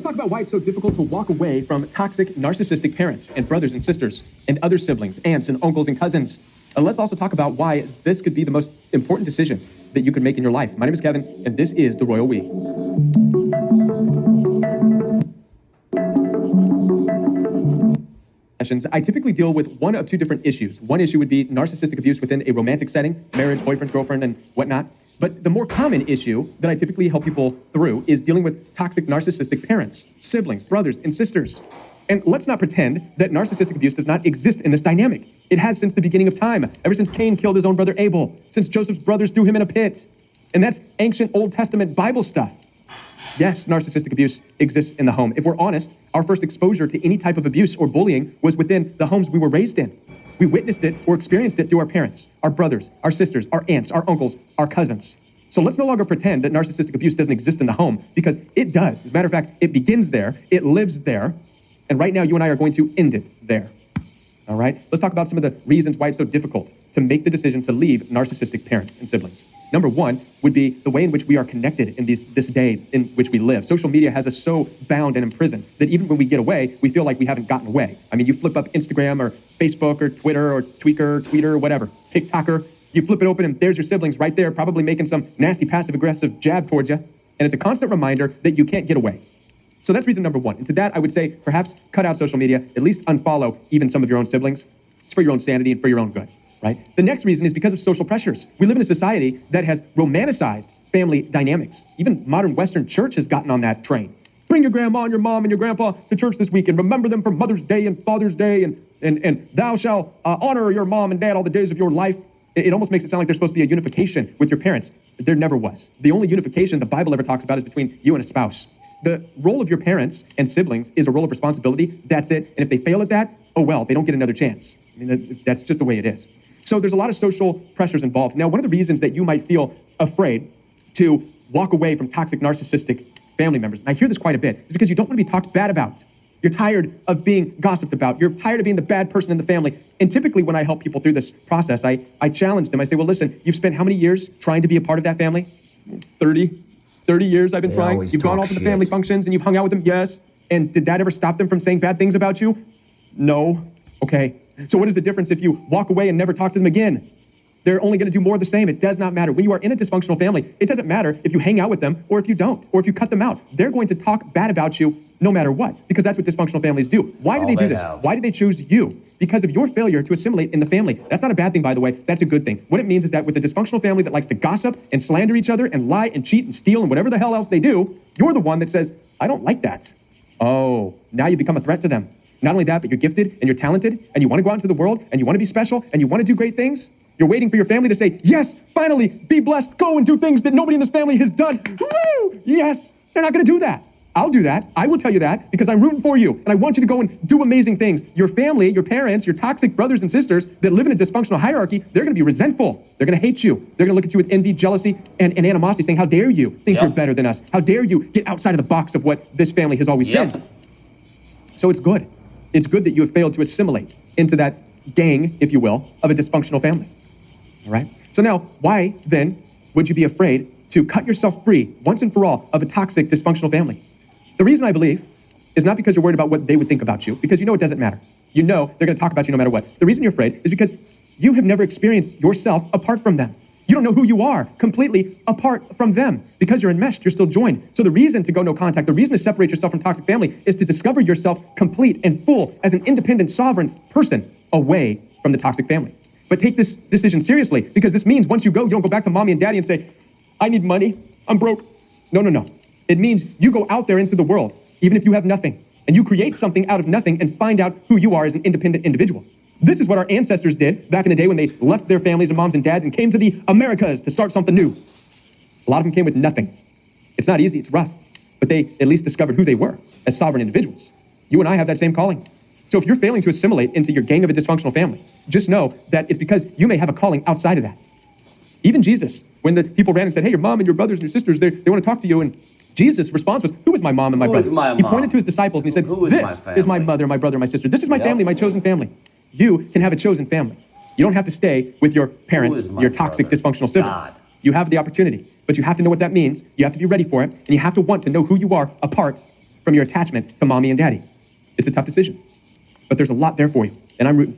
talk about why it's so difficult to walk away from toxic, narcissistic parents and brothers and sisters and other siblings, aunts and uncles and cousins. Let's also talk about why this could be the most important decision that you could make in your life. My name is Kevin, and this is The Royal We. I typically deal with one of two different issues. One issue would be narcissistic abuse within a romantic setting, marriage, boyfriend, girlfriend, and whatnot. But the more common issue that I typically help people through is dealing with toxic narcissistic parents, siblings, brothers, and sisters. And let's not pretend that narcissistic abuse does not exist in this dynamic. It has since the beginning of time, ever since Cain killed his own brother Abel, since Joseph's brothers threw him in a pit. And that's ancient Old Testament Bible stuff. Yes, narcissistic abuse exists in the home. If we're honest, our first exposure to any type of abuse or bullying was within the homes we were raised in. We witnessed it or experienced it through our parents, our brothers, our sisters, our aunts, our uncles, our cousins. So let's no longer pretend that narcissistic abuse doesn't exist in the home, because it does. As a matter of fact, it begins there, it lives there, and right now you and I are going to end it there. All right? Let's talk about some of the reasons why it's so difficult to make the decision to leave narcissistic parents and siblings. Number one would be the way in which we are connected in this day in which we live. Social media has us so bound and imprisoned that even when we get away, we feel like we haven't gotten away. I mean, you flip up Instagram or Facebook or Twitter or Tweeter, or whatever, TikToker, you flip it open and there's your siblings right there, probably making some nasty passive-aggressive jab towards you. And it's a constant reminder that you can't get away. So that's reason number one. And to that, I would say perhaps cut out social media, at least unfollow even some of your own siblings. It's for your own sanity and for your own good. Right? The next reason is because of social pressures. We live in a society that has romanticized family dynamics. Even modern Western church has gotten on that train. Bring your grandma and your mom and your grandpa to church this week and remember them for Mother's Day and Father's Day and thou shalt honor your mom and dad all the days of your life. It almost makes it sound like there's supposed to be a unification with your parents. There never was. The only unification the Bible ever talks about is between you and a spouse. The role of your parents and siblings is a role of responsibility. That's it. And if they fail at that, oh well, they don't get another chance. I mean, that's just the way it is. So there's a lot of social pressures involved. Now, one of the reasons that you might feel afraid to walk away from toxic narcissistic family members, and I hear this quite a bit, is because you don't want to be talked bad about. You're tired of being gossiped about. You're tired of being the bad person in the family. And typically when I help people through this process, I challenge them. I say, well, listen, you've spent how many years trying to be a part of that family? 30 years I've been trying. You've gone off to the family functions and you've hung out with them? Yes. And did that ever stop them from saying bad things about you? No. Okay. So what is the difference if you walk away and never talk to them again? They're only going to do more of the same. It does not matter. When you are in a dysfunctional family, it doesn't matter if you hang out with them or if you don't, or if you cut them out. They're going to talk bad about you no matter what, because that's what dysfunctional families do. Why do they do this? Why do they choose you? Because of your failure to assimilate in the family. That's not a bad thing, by the way. That's a good thing. What it means is that with a dysfunctional family that likes to gossip and slander each other and lie and cheat and steal and whatever the hell else they do, you're the one that says, I don't like that. Oh, now you become a threat to them. Not only that, but you're gifted and you're talented and you want to go out into the world and you want to be special and you want to do great things. You're waiting for your family to say, yes, finally, be blessed, go and do things that nobody in this family has done. Woo! Yes, they're not going to do that. I'll do that. I will tell you that because I'm rooting for you and I want you to go and do amazing things. Your family, your parents, your toxic brothers and sisters that live in a dysfunctional hierarchy, they're going to be resentful. They're going to hate you. They're going to look at you with envy, jealousy, and animosity, saying, how dare you think you're better than us? How dare you get outside of the box of what this family has always been? So it's good. It's good that you have failed to assimilate into that gang, if you will, of a dysfunctional family. All right? So now, why then would you be afraid to cut yourself free once and for all of a toxic, dysfunctional family? The reason I believe is not because you're worried about what they would think about you, because you know it doesn't matter. You know they're going to talk about you no matter what. The reason you're afraid is because you have never experienced yourself apart from them. You don't know who you are completely apart from them. Because you're enmeshed, you're still joined. So the reason to go no contact, the reason to separate yourself from toxic family is to discover yourself complete and full as an independent, sovereign person away from the toxic family. But take this decision seriously, because this means once you go, you don't go back to mommy and daddy and say, I need money, I'm broke. No. It means you go out there into the world, even if you have nothing, and you create something out of nothing and find out who you are as an independent individual. This is what our ancestors did back in the day when they left their families and moms and dads and came to the Americas to start something new. A lot of them came with nothing. It's not easy, it's rough, but they at least discovered who they were as sovereign individuals. You and I have that same calling. So if you're failing to assimilate into your gang of a dysfunctional family, just know that it's because you may have a calling outside of that. Even Jesus, when the people ran and said, hey, your mom and your brothers and your sisters, they want to talk to you, and Jesus' response was, who is my mom and my brother? He pointed to his disciples and he said, this is my mother, my brother, my sister. This is my family, my chosen family. You can have a chosen family. You don't have to stay with your parents, your toxic, dysfunctional siblings. You have the opportunity, but you have to know what that means. You have to be ready for it, and you have to want to know who you are apart from your attachment to mommy and daddy. It's a tough decision, but there's a lot there for you, and I'm rooting